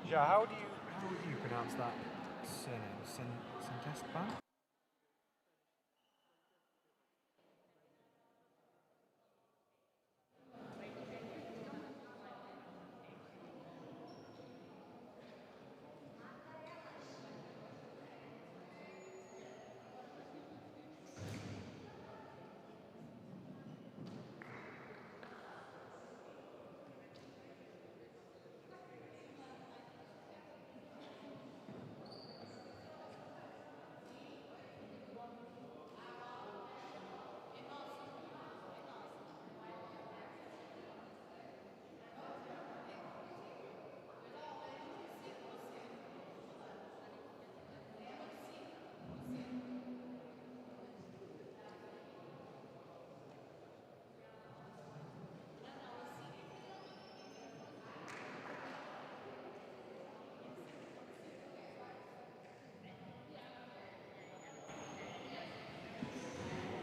Ja, how do you pronounce that surname? Sentestban?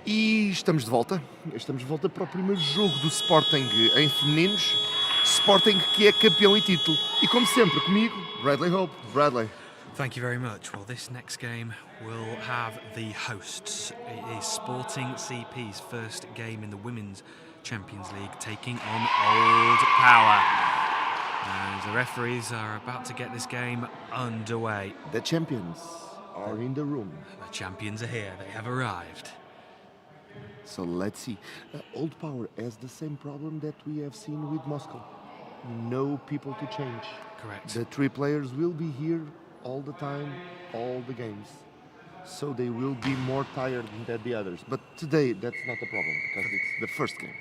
E estamos de volta. Estamos de volta para o primeiro jogo do Sporting em femininos. Sporting que é campeão e título. E como sempre, comigo, Bradley Hope. Bradley. Thank you very much. Well, this next game will have the hosts. It is Sporting CP's first game in the Women's Champions League, taking on Old Power. And the referees are about to get this game underway. The champions are in the room. The champions are here. They have arrived. So let's see. Old Power has the same problem that we have seen with Moscow. No people to change. Correct. The three players will be here all the time, all the games. So they will be more tired than the others. But today, that's not a problem because it's the first game.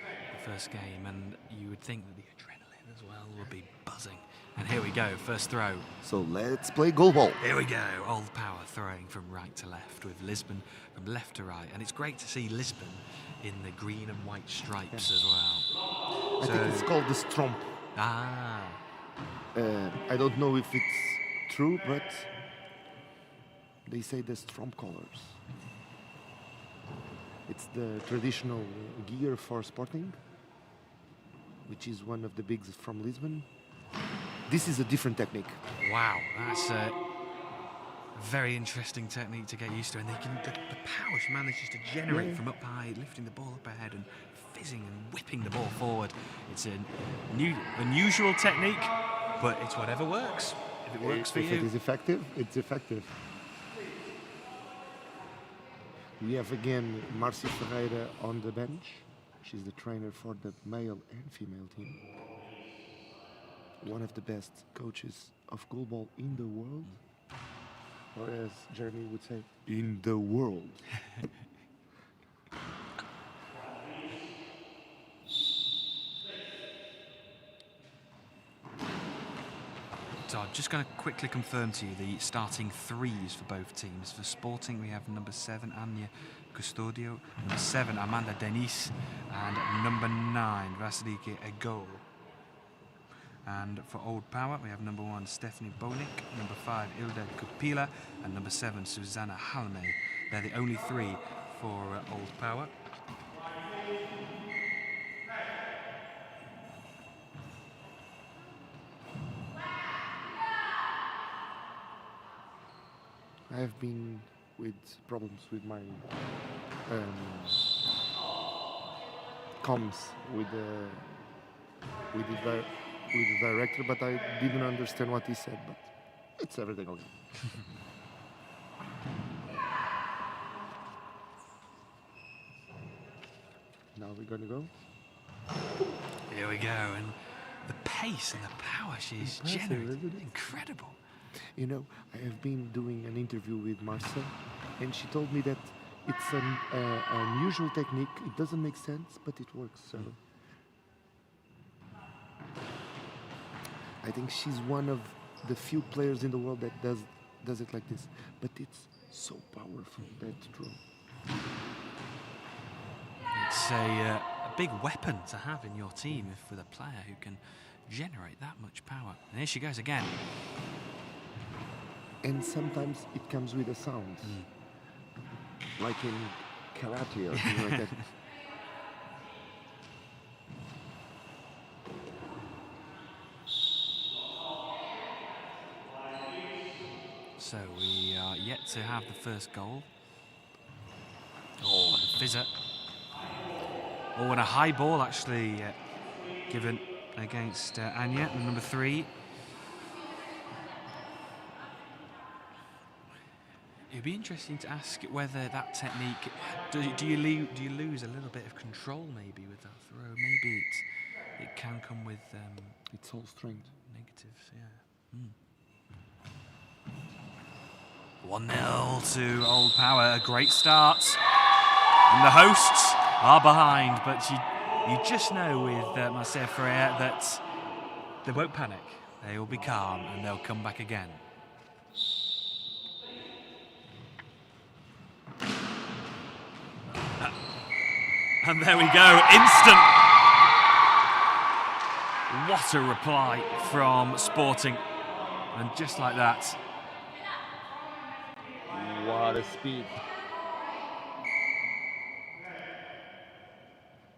The first game, and you would think that the adrenaline as well will be buzzing. And here we go, first throw. So let's play goal ball. Here we go, Old Power throwing from right to left with Lisbon from left to right. And it's great to see Lisbon in the green and white stripes as well. I think it's called the Stromp. Ah. I don't know if it's true, but they say the Stromp colors. It's the traditional gear for Sporting, which is one of the bigs from Lisbon. This is a different technique. Wow, that's a very interesting technique to get used to. And they can, the power she manages to generate from up high, lifting the ball up ahead and fizzing and whipping the ball forward. It's a new, unusual technique, but it's whatever works. If it works for you. If it is effective, it's effective. We have again Marcia Ferreira on the bench. She's the trainer for the male and female team. One of the best coaches of goalball in the world, or as Jeremy would say, in the world. So I'm just going to quickly confirm to you the starting threes for both teams. For Sporting, we have number 7, Anya Custodio, number 7, Amanda Denis, and number 9, Vasiliki Egol. And for Old Power, we have number 1, Stephanie Bonik, number 5, Ilda Kupila, and number 7, Susanna Halme. They're the only three for Old Power. I have been with problems with my comms with the director, but I didn't understand what he said, but it's everything okay. Now we're gonna go. Here we go, and the pace and the power she's generating, incredible. You know, I have been doing an interview with Marcel, and she told me that it's an unusual technique. It doesn't make sense, but it works. So I think she's one of the few players in the world that does it like this. But it's so powerful, that throw. It's a big weapon to have in your team with a player who can generate that much power. And here she goes again. And sometimes it comes with a sound, like in karate or something like that. So we are yet to have the first goal. Oh, the fizzer. Oh, and a high ball actually given against Anya, number 3. It'd be interesting to ask whether that technique, do you lose a little bit of control maybe with that throw? Maybe it can come with It's all strength. negatives, yeah. 1-0 to Old Power, a great start. And the hosts are behind, but you just know with Marcel Ferrer that they won't panic. They will be calm and they'll come back again. And there we go, instant. What a reply from Sporting. And just like that. What a speed.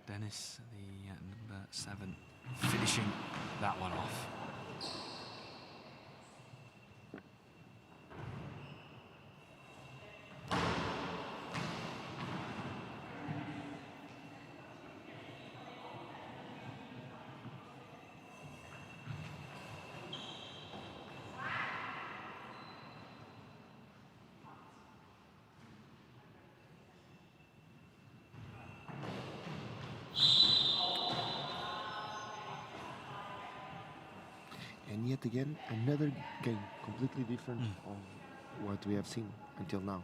Dennis, the number 7, finishing that one off. And yet again, another game completely different of what we have seen until now.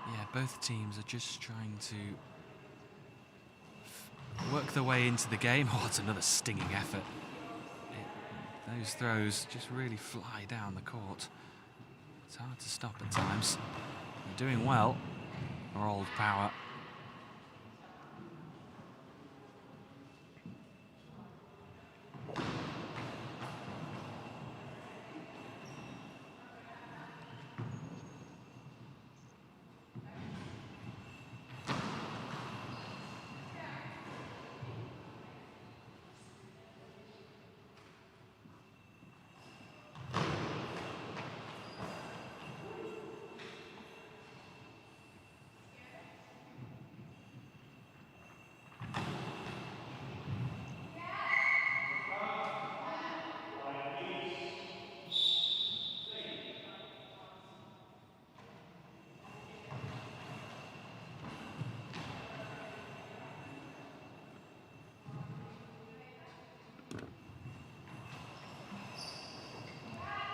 Yeah, both teams are just trying to work their way into the game. Oh, it's another stinging effort. Those throws just really fly down the court. It's hard to stop at times. They're doing well for Old Power.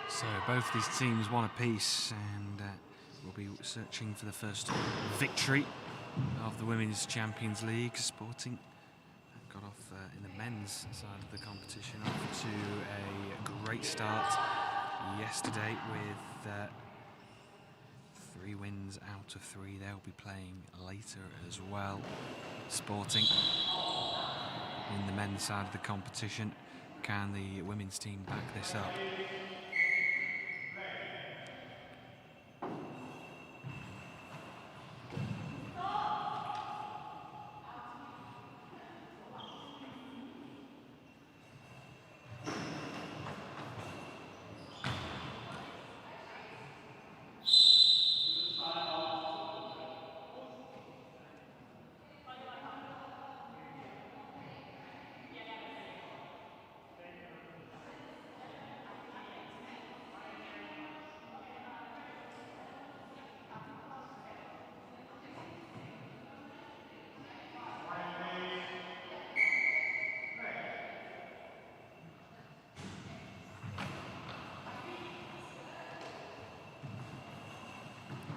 So both these teams want a piece, and will be searching for the first victory of the Women's Champions League. Sporting got off in the men's side of the competition off to a great start yesterday with 3 wins out of 3. They'll be playing later as well. Sporting in the men's side of the competition. Can the women's team back this up?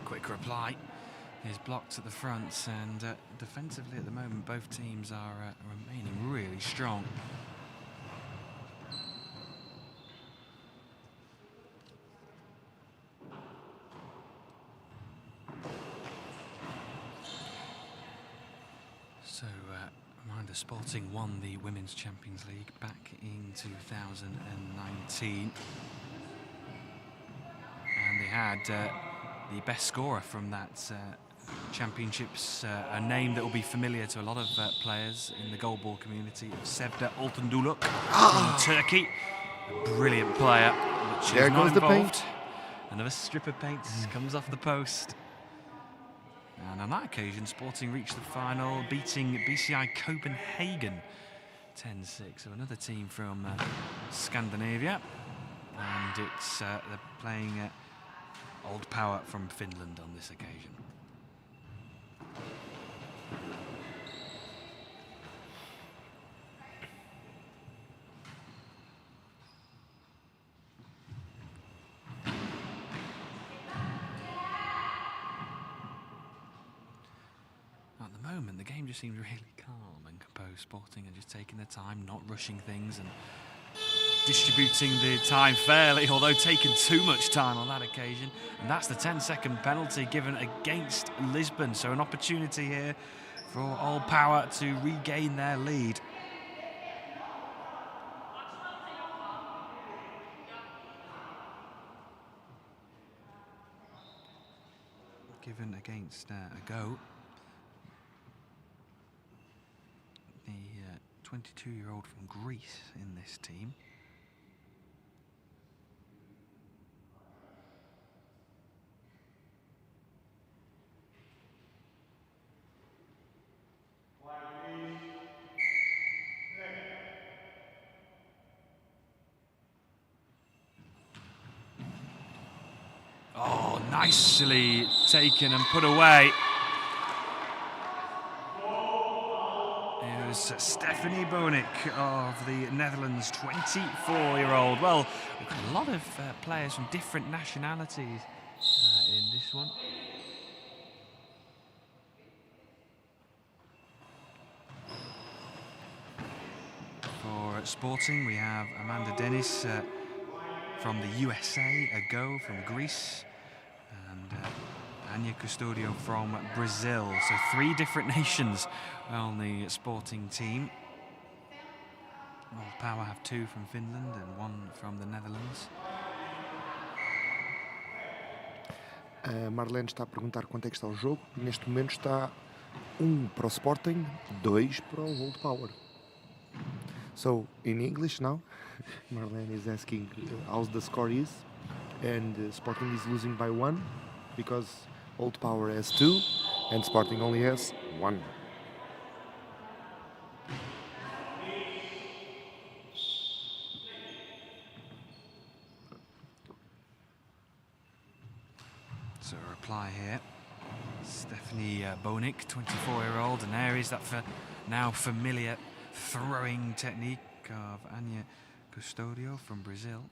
Quick reply is blocked at the front, and defensively at the moment both teams are remaining really strong. So reminder, Sporting won the Women's Champions League back in 2019, and they had the best scorer from that championships, a name that will be familiar to a lot of players in the goalball community, Sevda Altınduluk from Turkey. A brilliant player, but she's There not goes the involved. paint. Another strip of paint comes off the post. And on that occasion, Sporting reached the final, beating BCI Copenhagen 10-6. So another team from Scandinavia. And it's they're playing Old Power from Finland on this occasion. At the moment, the game just seems really calm and composed. Sporting and just taking their time, not rushing things and distributing the time fairly, although taking too much time on that occasion. And that's the 10-second penalty given against Lisbon. So an opportunity here for Old Power to regain their lead. Given against a go. The 22-year-old from Greece in this team. Oh, nicely taken and put away. It was Stephanie Bonik of the Netherlands, 24-year-old. Well, we've got a lot of players from different nationalities in this one. For Sporting, we have Amanda Dennis from the USA, a go from Greece, and Anya Custodio from Brazil. So 3 different nations on the Sporting team. Old Power have 2 from Finland and 1 from the Netherlands. A Marlene está a perguntar quanto é que está o jogo. Neste momento está para o Sporting, 2 para o Old Power. So, in English now, Marlene is asking how the score is. And Sporting is losing by 1 because Old Power has 2 and Sporting only has 1. So a reply here. Stephanie Bonik, 24-year-old, and there is that now familiar throwing technique of Anya Custodio from Brazil.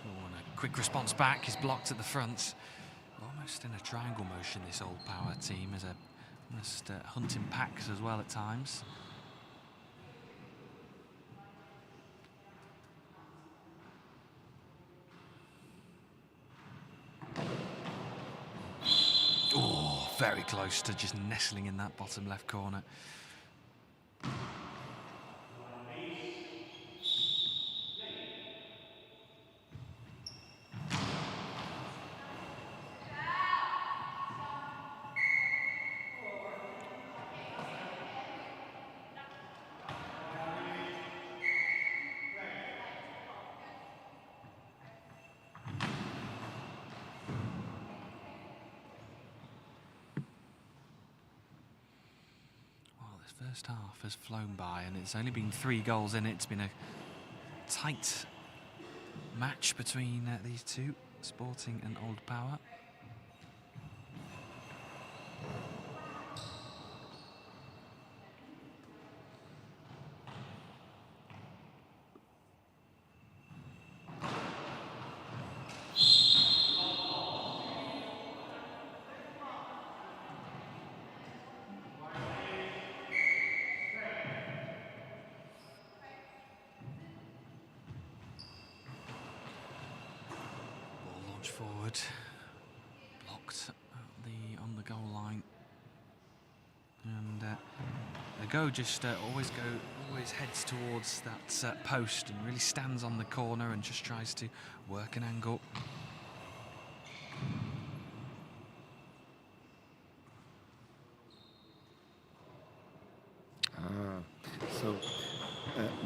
Oh, and a quick response back is blocked at the front. Almost in a triangle motion, this Old Power team is almost hunting packs as well at times. Oh, very close to just nestling in that bottom left corner. First half has flown by and it's only been 3 goals in it. It's been a tight match between these two, Sporting and Old Power. Forward, blocked on the goal line, and a go just always heads towards that post and really stands on the corner and just tries to work an angle.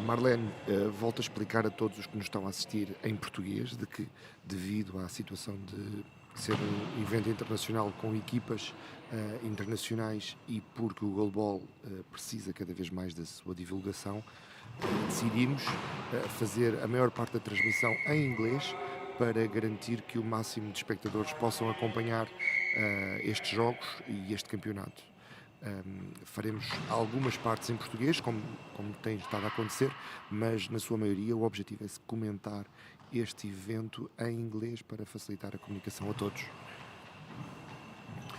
Marlene volta a explicar a todos os que nos estão a assistir em português de que, devido à situação de ser um evento internacional com equipas internacionais e porque o goalball precisa cada vez mais da sua divulgação, decidimos fazer a maior parte da transmissão em inglês para garantir que o máximo de espectadores possam acompanhar estes jogos e este campeonato. Faremos algumas partes em português, como tem estado a acontecer, mas na sua maioria o objetivo é comentar este evento em inglês para facilitar a comunicação a todos.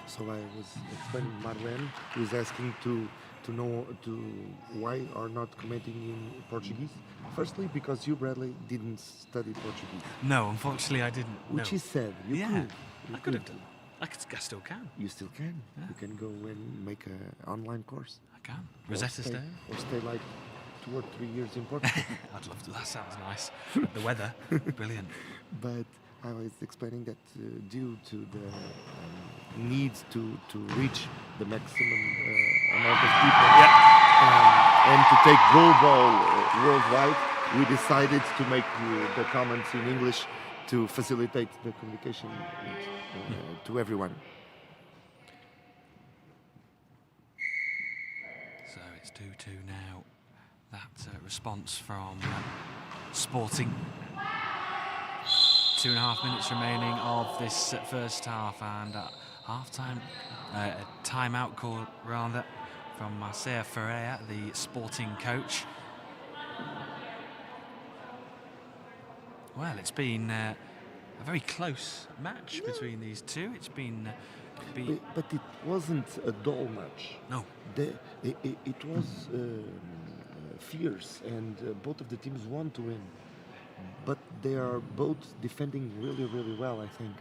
So I was explaining Marlene, who is asking to know why are not commenting in Portuguese. Firstly, because you, Bradley, didn't study Portuguese. No, unfortunately I didn't. Which is sad. I could have done. I still can. You still can. Yeah. You can go and make an online course. I can. Rosetta Stone. Or stay like 2 or 3 years in Portugal. I'd love to. That sounds nice. The weather, brilliant. But I was explaining that due to the need to reach the maximum amount of people and to take goalball worldwide, we decided to make the comments in English to facilitate the communication to everyone. So it's 2-2 now. That response from Sporting. 2.5 minutes remaining of this first half, and half-time, a timeout call rather from Marcelo Ferreira, the Sporting coach. Well, it's been a very close match between these two. It's been... But it wasn't a dull match. No. It was fierce, and both of the teams want to win. But they are both defending really, really well, I think.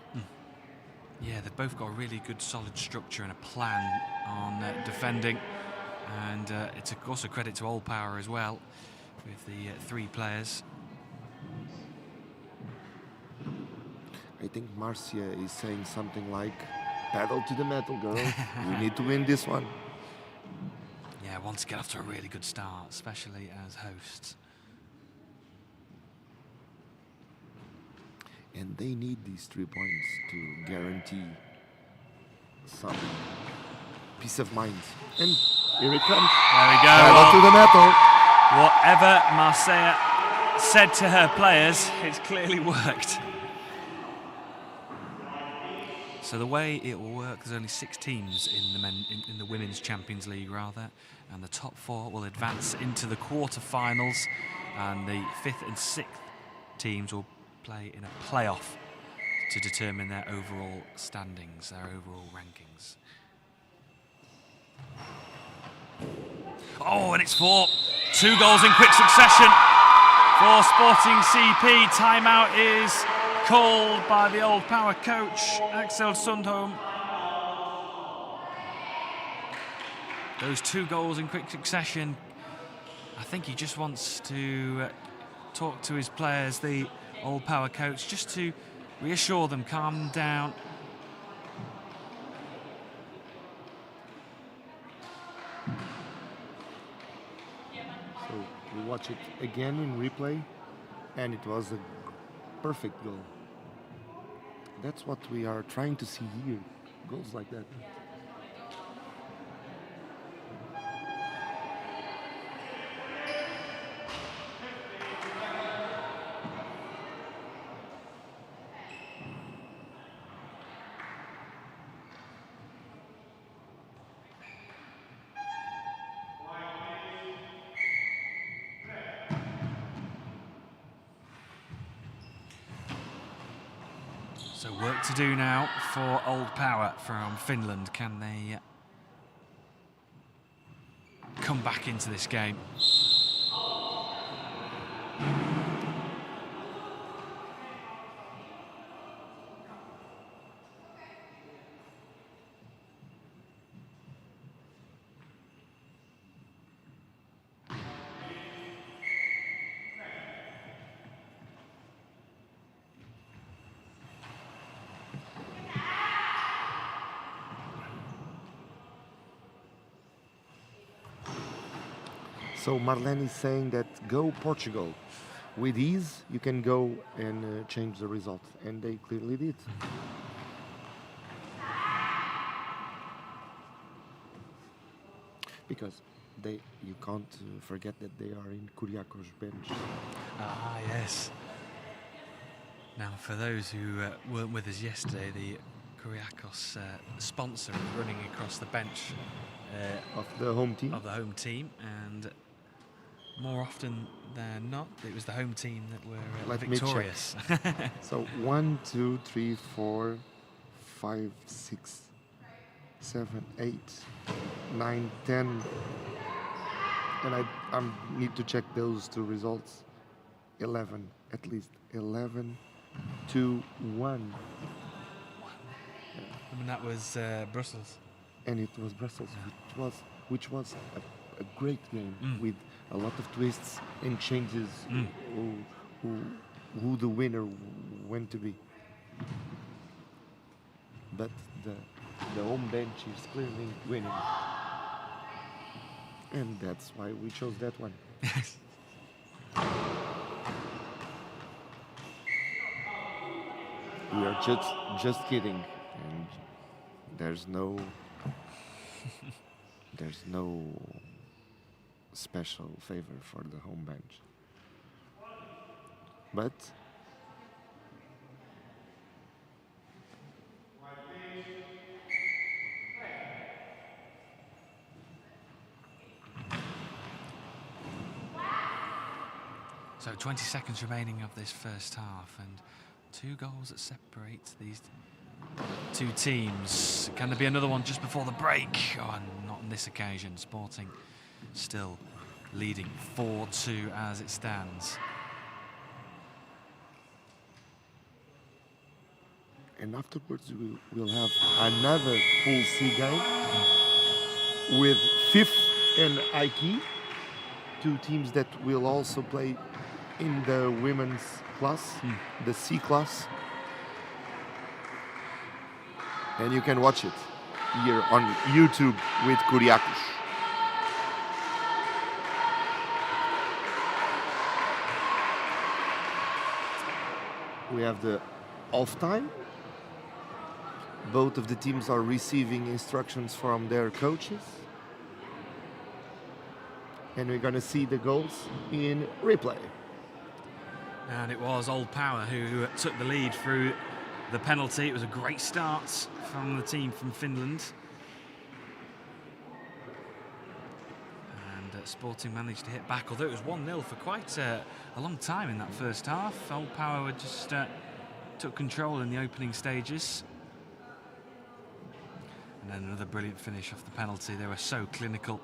Yeah, they've both got a really good, solid structure and a plan on defending. And it's also credit to Old Power as well, with the 3 players. I think Marcia is saying something like, pedal to the metal, girls. We need to win this one. Yeah, want to get off to a really good start, especially as hosts. And they need these 3 points to guarantee some peace of mind. And here it comes. There we go. Pedal to the metal. Whatever Marseille said to her players, it's clearly worked. So the way it will work, there's only 6 teams in the Women's Champions League rather, and the top 4 will advance into the quarter-finals, and the 5th and 6th teams will play in a playoff to determine their overall standings, their overall rankings. Oh, and it's 4. 2 goals in quick succession for Sporting CP. Timeout is called by the Old Power coach, Axel Sundholm. Those 2 goals in quick succession, I think he just wants to talk to his players, the Old Power coach, just to reassure them, calm them down. So we watch it again in replay, and it was a perfect goal. That's what we are trying to see here, goals like that. So work to do now for Old Power from Finland. Can they come back into this game? So Marlene is saying that go Portugal. With ease, you can go and change the result. And they clearly did. Because you can't forget that they are in Kuriakos bench. Ah, yes. Now, for those who weren't with us yesterday, the Kuriakos sponsor is running across the bench Of the home team. And more often than not, it was the home team that were Let me check. victorious. So 1, 2, 3, 4, 5, 6, 7, 8, 9, 10. And I need to check those two results. 11, at least 11, 2, 1. And that was Brussels. And it was Brussels, which was a great game with a lot of twists and changes. Who the winner went to be. But the home bench is clearly winning. And that's why we chose that one. Yes. We are just kidding. And there's no special favor for the home bench. But so 20 seconds remaining of this first half, and 2 goals that separate these two teams. Can there be another one just before the break? Oh, not on this occasion. Sporting still leading 4-2 as it stands. and afterwards we'll have another Pool C game with Fifth and Aiki, 2 teams that will also play in the women's class, the C class. And you can watch it here on YouTube with Kuriakos. We have the off time. Both of the teams are receiving instructions from their coaches. And we're going to see the goals in replay. And it was Old Power who took the lead through the penalty. It was a great start from the team from Finland. And Sporting managed to hit back, although it was 1-0 for quite a long time in that first half. Old Power just took control in the opening stages. And then another brilliant finish off the penalty. They were so clinical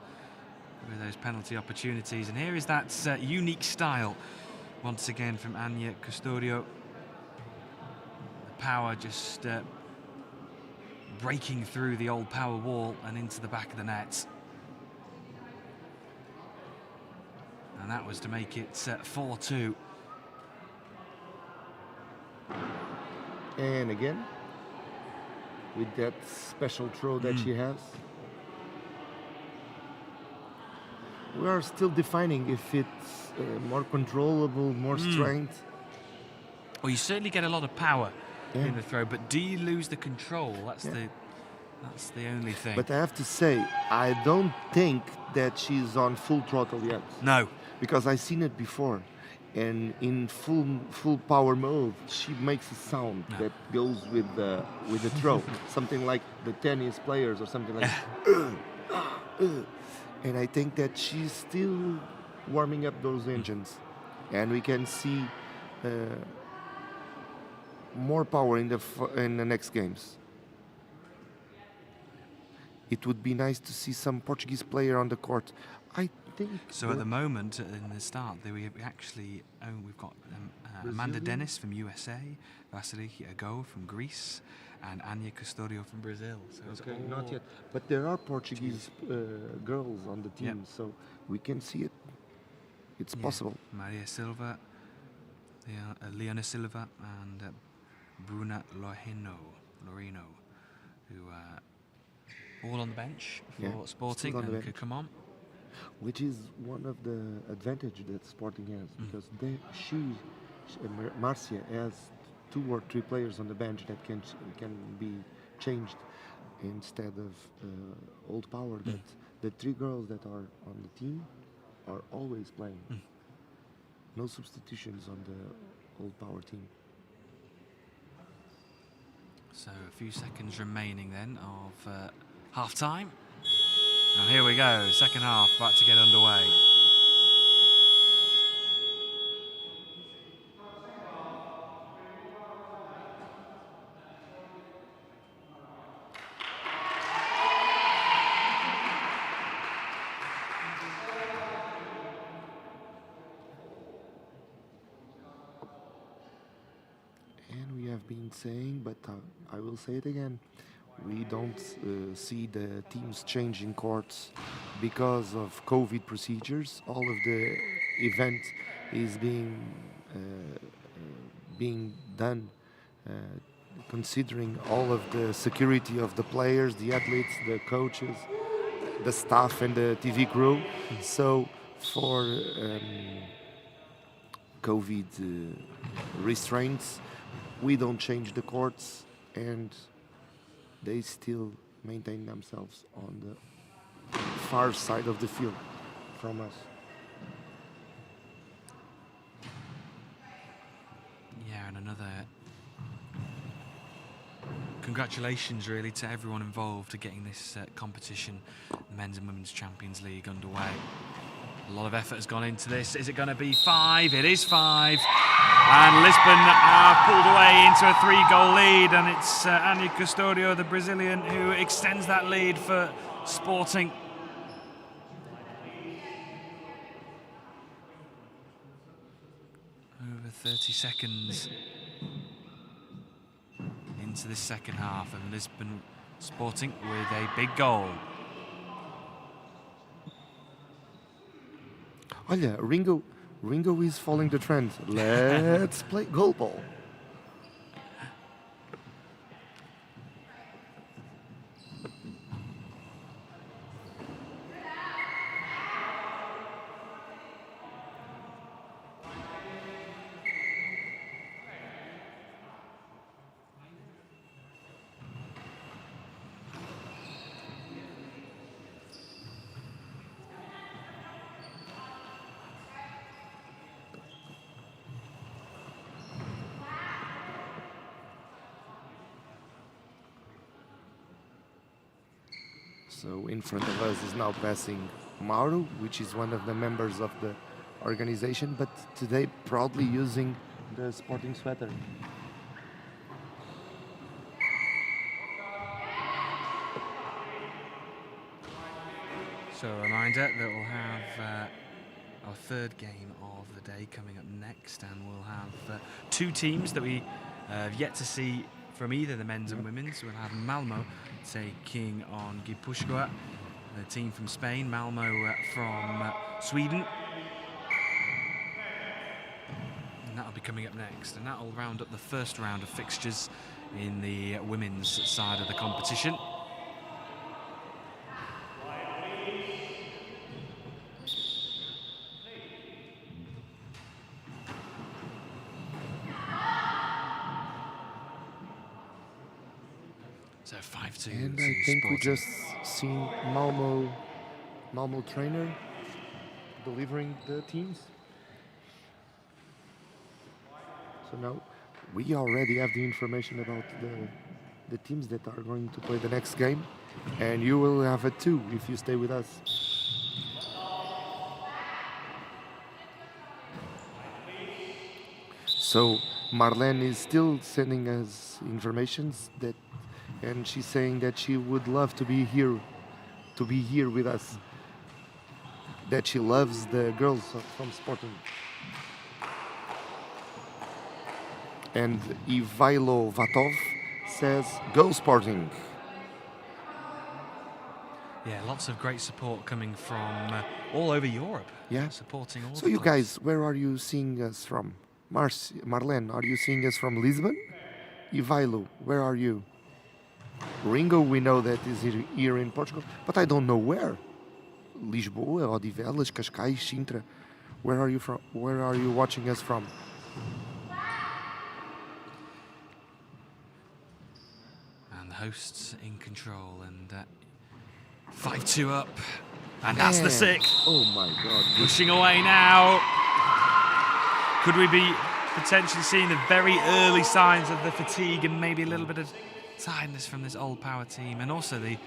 with those penalty opportunities. And here is that unique style, once again from Anya Custodio. The Power just breaking through the Old Power wall and into the back of the net. And that was to make it 4-2. And again, with that special throw that she has. We are still defining if it's more controllable, more strength. Well, you certainly get a lot of power in the throw, but do you lose the control? That's the only thing. But I have to say, I don't think that she's on full throttle yet. No. Because I've seen it before. And in full power mode, she makes a sound that goes with the throw, something like the tennis players or something like. And I think that she's still warming up those engines, and we can see more power in the next games. It would be nice to see some Portuguese player on the court. I think. So at the moment, in the start, we've got Amanda Dennis from USA, Vasiliki Ago from Greece, and Anya Custodio from Brazil. So okay, not yet. But there are Portuguese girls on the team, so we can see it. It's possible. Maria Silva, Leona Silva, and Bruna Lorino, who all on the bench for Sporting and could come on. which is one of the advantage that Sporting has, because Marcia has 2 or 3 players on the bench that can be changed instead of old power. That the 3 girls that are on the team are always playing. No substitutions on the old power team. So a few seconds remaining then of half time. And here we go, second half about to get underway. And we have been saying, but I will say it again, we don't see the teams changing courts because of COVID procedures. All of the event is being done considering all of the security of the players, the athletes, the coaches, the staff and the TV crew. So for COVID restraints, we don't change the courts, and they still maintain themselves on the far side of the field from us. Yeah, and another congratulations really to everyone involved to getting this competition, the Men's and Women's Champions League, underway. A lot of effort has gone into this. Is it going to be 5? It is 5. And Lisbon are pulled away into a 3-goal lead, and it's Anya Custodio, the Brazilian, who extends that lead for Sporting. Over 30 seconds into this second half, and Lisbon Sporting with a big goal. Olha, Ringo is following the trend. Let's play goal ball. So in front of us is now passing Mauro, which is one of the members of the organization, but today proudly using the Sporting sweater. So a reminder that we'll have our third game of the day coming up next, and we'll have 2 teams that we have yet to see from either the men's and women's. We'll have Malmo taking on Gipuzkoa, the team from Spain, Malmo from Sweden. And that'll be coming up next, and that'll round up the first round of fixtures in the women's side of the competition. So 5-2. And I think we just seen Malmo trainer delivering the teams. So now we already have the information about the teams that are going to play the next game, and you will have it too if you stay with us. So Marlene is still sending us informations that, and she's saying that she would love to be here with us. That she loves the girls from Sporting. And Ivailo Vatov says, "Go Sporting." Yeah, lots of great support coming from all over Europe. Yeah. Supporting all So the you clubs. guys, where are you seeing us from? Marlene, are you seeing us from Lisbon? Ivailo, where are you? Ringo, we know that is here in Portugal, but I don't know where. Lisboa, Odivelas, Cascais, Sintra. Where are you from? Where are you watching us from? And the hosts in control, and 5-2 up, and that's the 6th. Oh my God! Pushing away now. Could we be potentially seeing the very early signs of the fatigue and maybe a little bit of tiredness from this old power team, and also the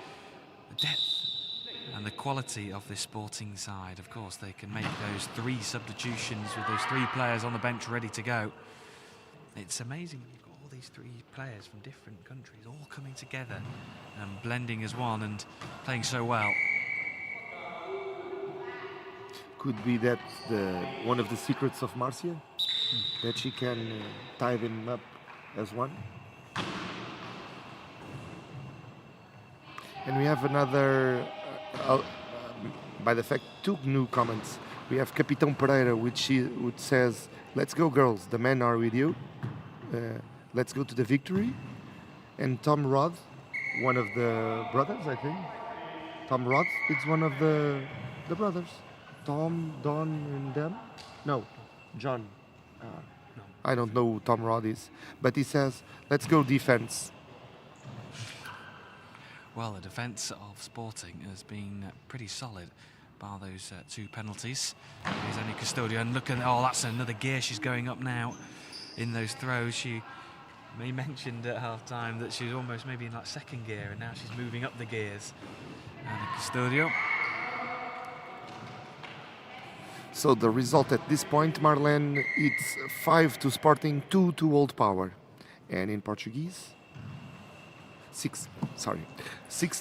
depth and the quality of this sporting side? Of course, they can make those 3 substitutions with those 3 players on the bench ready to go. It's amazing when you've got all these 3 players from different countries all coming together and blending as one and playing so well. Could be that one of the secrets of Marcia, that she can tie them up as one. And we have another, by the fact, 2 new comments. We have Capitão Pereira, which says, "Let's go, girls. The men are with you. Let's go to the victory." And Tom Roth, one of the brothers, I think. Tom Roth is one of the brothers. Tom, Don, and them? No, John. I don't know who Tom Roth is. But he says, "Let's go defense." Well, the defence of Sporting has been pretty solid, bar those 2 penalties. Here's only Custodio, and look at, oh, that's another gear she's going up now in those throws. She mentioned at half-time that she's almost maybe in like 2nd gear, and now she's moving up the gears. And Custodio. So the result at this point, Marlene, it's 5 to Sporting, 2 to Old Power. And in Portuguese, 6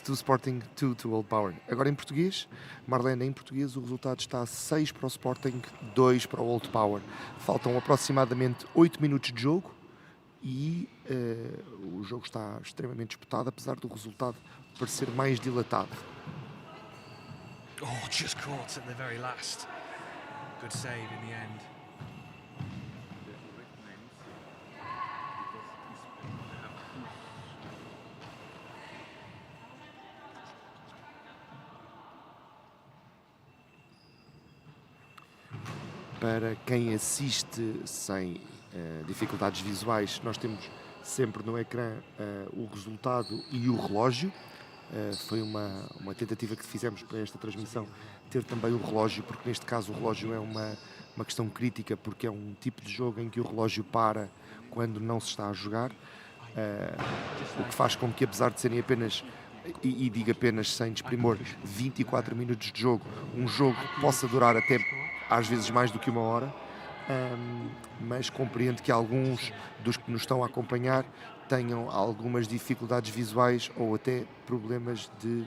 to Sporting, 2 to Old Power. Agora em português, Marlene, em português o resultado está 6 para o Sporting, 2 para o Old Power. Faltam aproximadamente 8 minutos de jogo e o jogo está extremamente disputado, apesar do resultado parecer mais dilatado. Oh, just caught at the very last. Good save in the end. Para quem assiste sem dificuldades visuais, nós temos sempre no ecrã o resultado e o relógio. Foi uma tentativa que fizemos para esta transmissão, ter também o relógio, porque neste caso o relógio é uma questão crítica, porque é um tipo de jogo em que o relógio para quando não se está a jogar, o que faz com que, apesar de serem apenas, e digo apenas sem desprimor, 24 minutos de jogo, um jogo possa durar até às vezes mais do que 1 hora, mas compreendo que alguns dos que nos estão a acompanhar tenham algumas dificuldades visuais ou até problemas de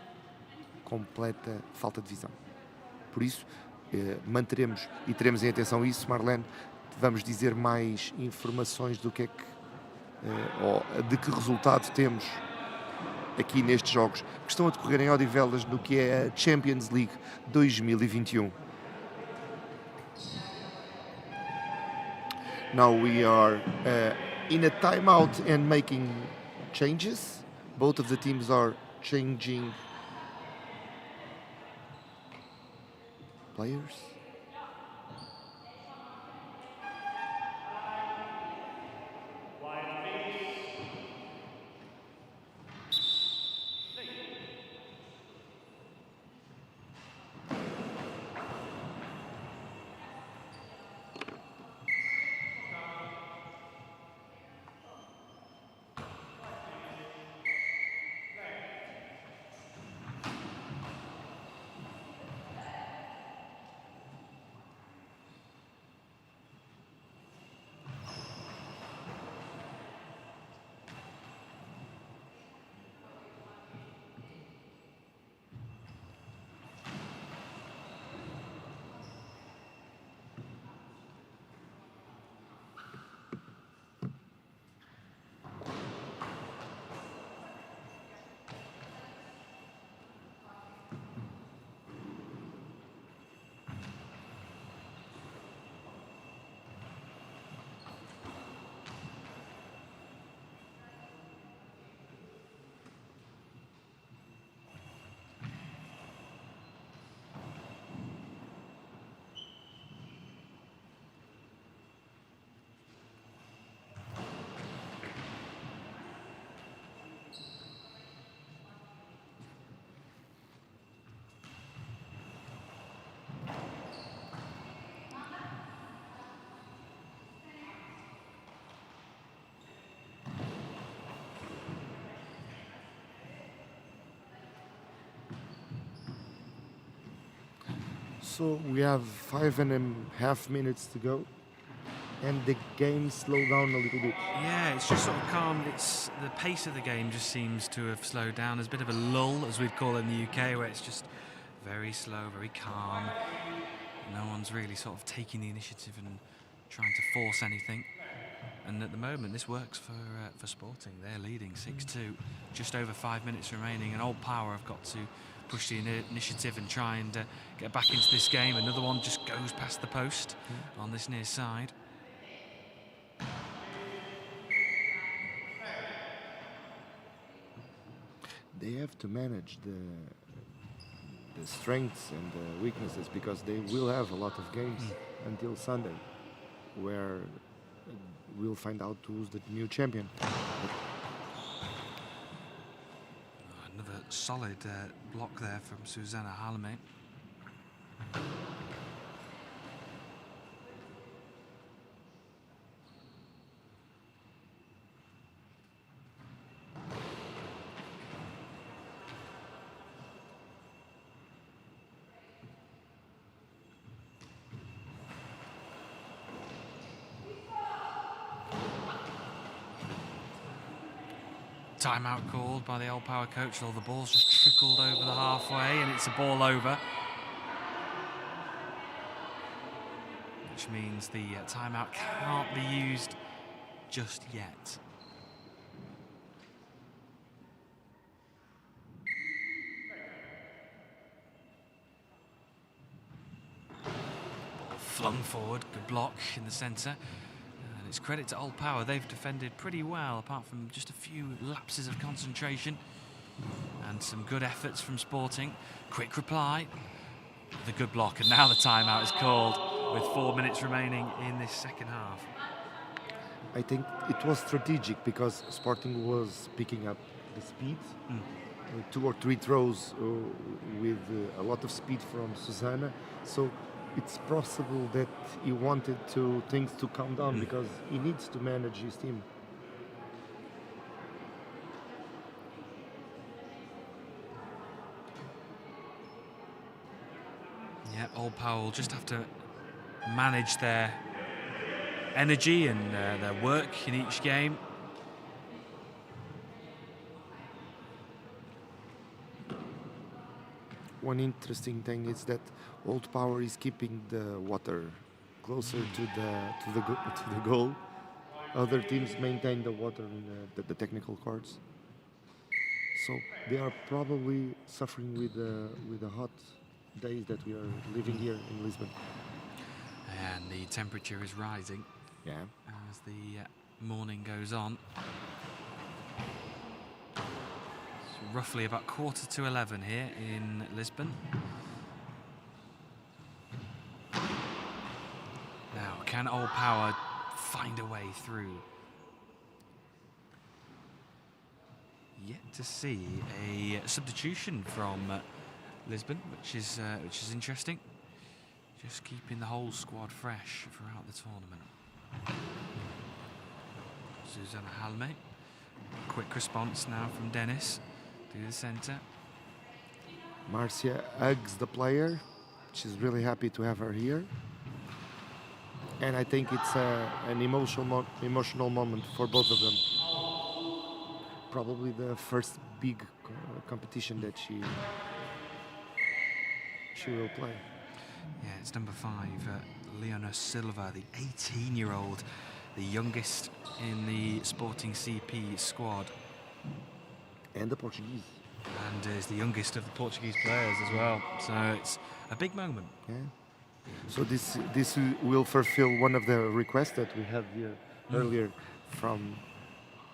completa falta de visão. Por isso, manteremos e teremos em atenção isso, Marlene. Vamos dizer mais informações do que é que, ou de que resultado temos aqui nestes jogos que estão a decorrer em Odivelas no que é a Champions League 2021. Now we are in a timeout and making changes. Both of the teams are changing players. So we have 5.5 minutes to go, and the game slowed down a little bit. Yeah, it's just sort of calm. It's the pace of the game just seems to have slowed down. There's a bit of a lull, as we'd call it in the UK, where it's just very slow, very calm. No one's really sort of taking the initiative and trying to force anything. And at the moment, this works for Sporting. They're leading 6-2, just over 5 minutes remaining, and Old Power have got to push the initiative and try and get back into this game. Another one just goes past the post on this near side. They have to manage the strengths and the weaknesses, because they will have a lot of games until Sunday, where we'll find out who's the new champion. Another solid block there from Susanna Halme. Timeout called by the Old Power coach. All the ball's just trickled over the halfway, and it's a ball over, which means the timeout can't be used just yet. Ball flung forward, good block in the centre. It's credit to Old Power. They've defended pretty well, apart from just a few lapses of concentration and some good efforts from Sporting. Quick reply, the good block, and now the timeout is called with 4 minutes remaining in this second half. I think it was strategic, because Sporting was picking up the speed. 2 or 3 throws with a lot of speed from Susanna. So it's possible that he wanted things to calm down, because he needs to manage his team. Yeah, Old Power will just have to manage their energy and their work in each game. One interesting thing is that Old Power is keeping the water closer to the goal. Other teams maintain the water in the technical courts. So they are probably suffering with the hot days that we are living here in Lisbon. And the temperature is rising as the morning goes on. It's roughly about 11:15 here in Lisbon. Now, can Old Power find a way through? Yet to see a substitution from Lisbon, which is interesting. Just keeping the whole squad fresh throughout the tournament. Susanna Halme. Quick response now from Dennis to the centre. Marcia hugs the player. She's really happy to have her here. And I think it's an emotional moment for both of them. Probably the first big competition that she will play. Yeah, it's number 5, Leona Silva, the 18-year-old, the youngest in the Sporting CP squad. And the Portuguese. And is the youngest of the Portuguese players as well. So it's a big moment. Yeah. So this will fulfill one of the requests that we had here earlier from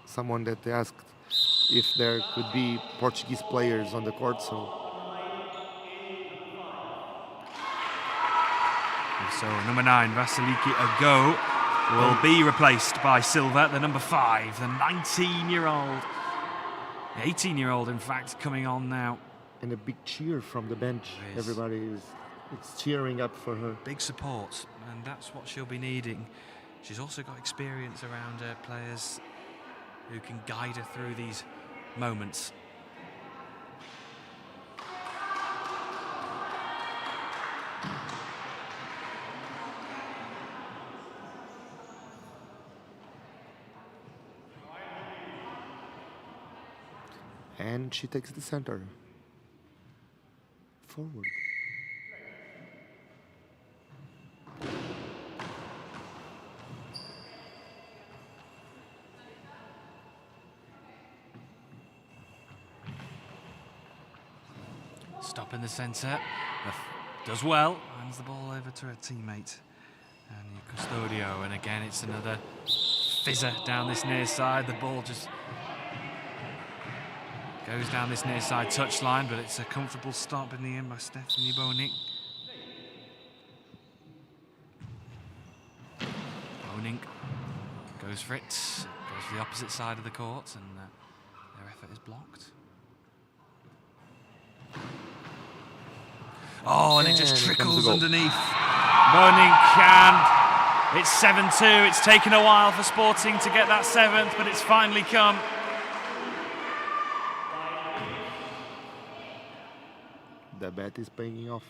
someone that asked if there could be Portuguese players on the court. So number 9, Vasiliki Ago, will be replaced by Silva, the number 5, the 19-year-old. 18-year-old, in fact, coming on now. And a big cheer from the bench. Everybody is cheering up for her. Big support, and that's what she'll be needing. She's also got experience around her players who can guide her through these moments. And she takes the center. Forward. Stop in the centre. Does well. Hands the ball over to her teammate. And Custodio. And again, it's another fizzer down this near side. The ball just goes down this near side touchline, but it's a comfortable stop in the end by Stephanie Boning. Boning goes for it. Goes for the opposite side of the court, and their effort is blocked. Oh, and it just trickles underneath. Boning can. It's 7-2. It's taken a while for Sporting to get that 7th, but it's finally come. The bet is paying off.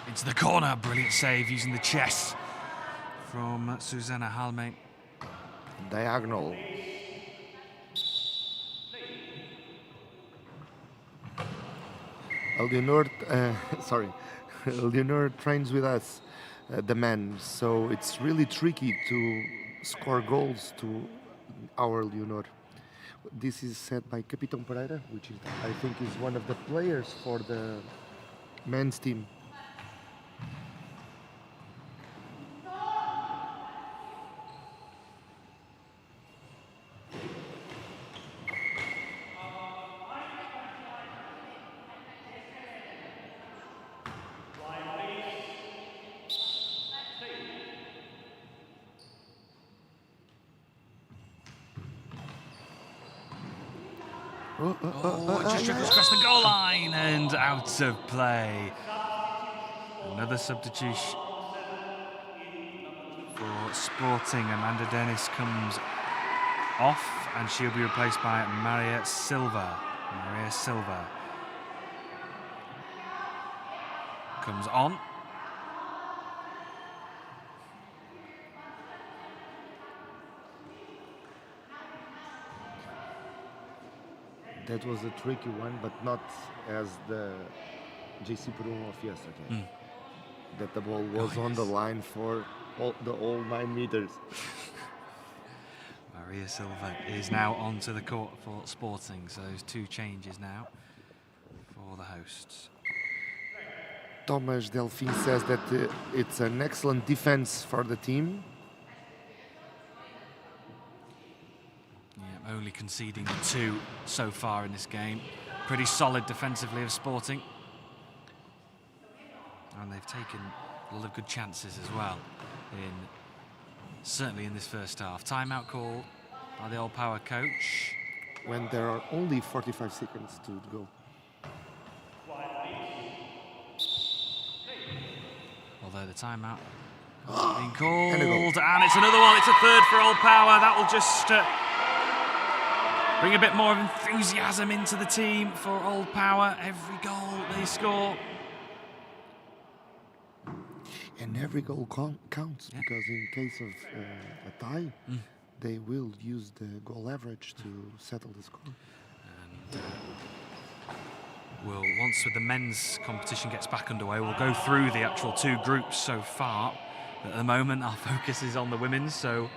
Into the corner, brilliant save using the chest from Susanna Halme. Diagonal. Leonor, Leonor trains with us, the men, so it's really tricky to score goals to our Leonor. This is said by Capitão Pereira, which is, I think is one of the players for the men's team. It just trickles across the goal line and out of play. Another substitution for Sporting. Amanda Dennis comes off and she'll be replaced by Maria Silva. Maria Silva comes on. That was a tricky one, but not as the JC Peru of yesterday. That the ball was on the line for the whole 9 meters. Maria Silva is now onto the court for Sporting, so those 2 changes now for the hosts. Thomas Delphine says that it's an excellent defense for the team. Yeah, only conceding 2 so far in this game. Pretty solid defensively of Sporting. And they've taken a lot of good chances as well, certainly in this first half. Timeout call by the Old Power coach. When there are only 45 seconds to go. Although the timeout being called, and it's another one. It's a third for Old Power. That will just bring a bit more of enthusiasm into the team for Old Power. Every goal they score. And every goal counts, because in case of a tie, they will use the goal average to settle the score. And once the men's competition gets back underway, we'll go through the actual 2 groups so far. But at the moment, our focus is on the women's, so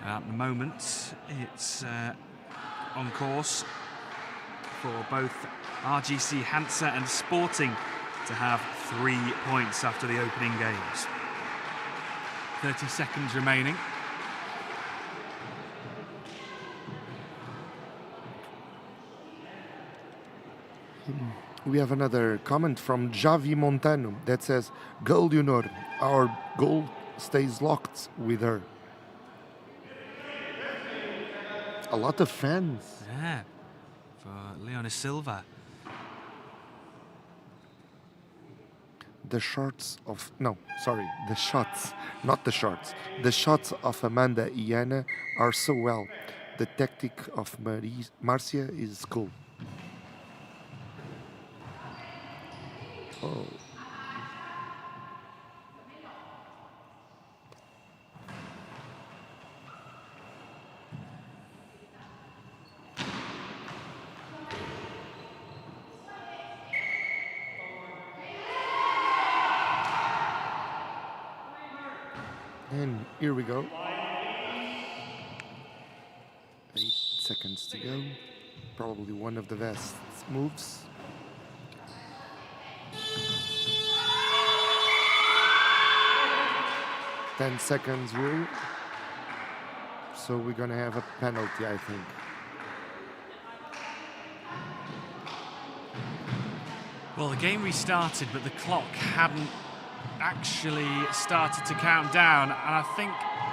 at the moment, it's on course for both RGC Hansa and Sporting to have 3 points after the opening games. 30 seconds remaining. We have another comment from Javi Montano that says, "Goal, Leonor, our goal stays locked with her." A lot of fans. Yeah, for Leone Silva. The shots, not the shorts. The shots of Amanda Iana are so well. The tactic of Marcia is cool. Oh. And here we go. 8 seconds to go. Probably one of the best moves. Ten seconds rule. So we're gonna have a penalty, I think. Well, the game restarted, but the clock hadn't actually started to count down, and I think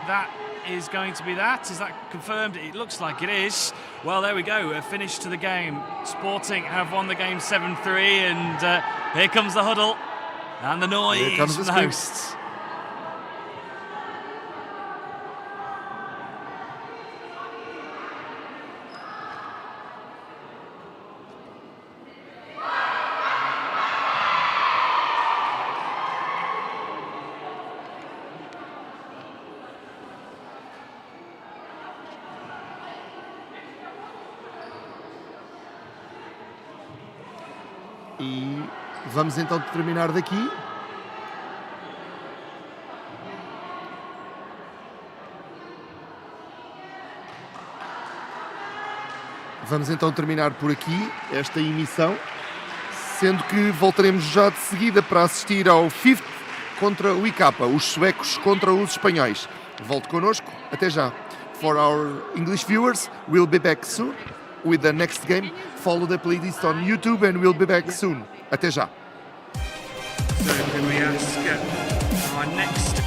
that is going to be that. Is that confirmed? It looks like it is. Well, there we go, a finish to the game. Sporting have won the game 7-3, and here comes the huddle and the noise from the hosts. E vamos então terminar daqui. Vamos então terminar por aqui esta emissão, sendo que voltaremos já de seguida para assistir ao Fifth contra o IK, os suecos contra os espanhóis. Volte connosco, até já. For our English viewers, we'll be back soon with the next game. Follow the playlist on YouTube and we'll be back soon. Até já. So can we ask our next